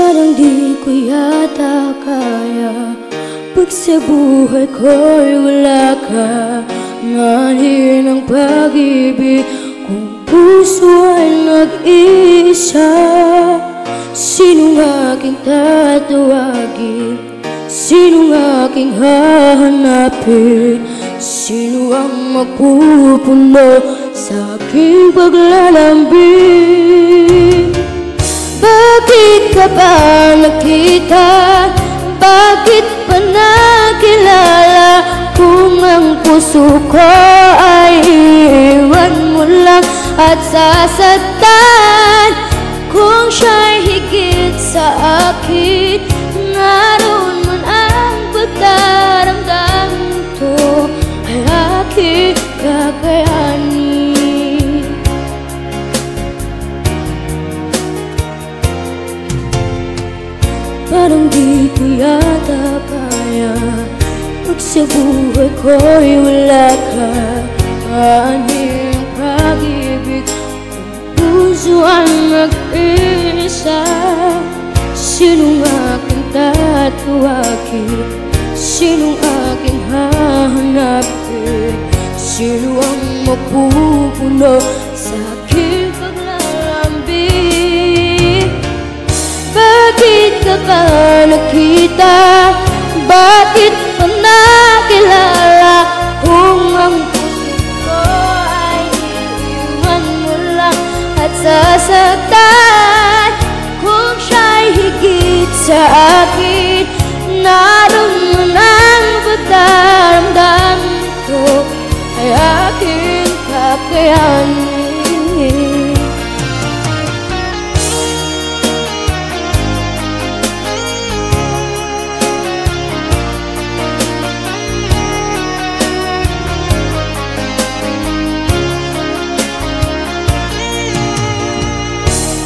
Parang di ko yata kaya pag sa buhay ko'y wala ka. Nganin ang pag-ibig kung puso ay nag-iisa. Sinong aking tatawagin? Sinong aking hahanapin? Sino ang magpupuno sa aking paglalambing? Bakit ka ba nakita? Bakit pa nakilala? Kung ang puso ko ay iiwan mo lang at sasaktan. Kung siya'y higit sa akin, naroon man ang pagdaramdam to ay aking kakayanin. Parang di ko yata kaya pag sa buhay ko'y wala ka. Aning pag-ibig kung puso ang nag-isa. Sinong aking tatawagin? Sinong aking hahanapin? Sino ang magpupuno sa aking paglalambing? Bakit ka ba nakita? Bakit pa nakilala? Kung ang puso ko ay iiwan mo lang at sasaktan. Kung siya'y higit sa akin, naroon man ang pagdaramdam ko ay aking kakayanin.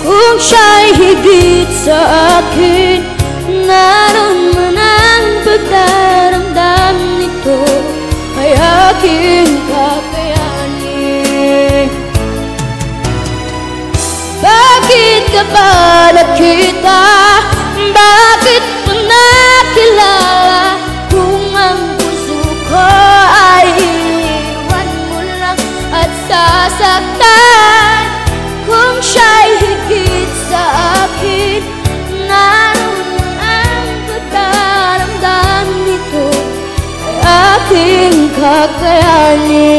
Kung siya'y higit sa akin, naroon man ang pagdaramdam nito ay aking kakayanin. Bakit ka ba nakita? Bakit pa nakilala? Kung ang puso ko ay iiwan mo lang at sasaktan. Kung siya'y higit sa akin, naroon ang pagdaramdam nito ay aking kakayanin.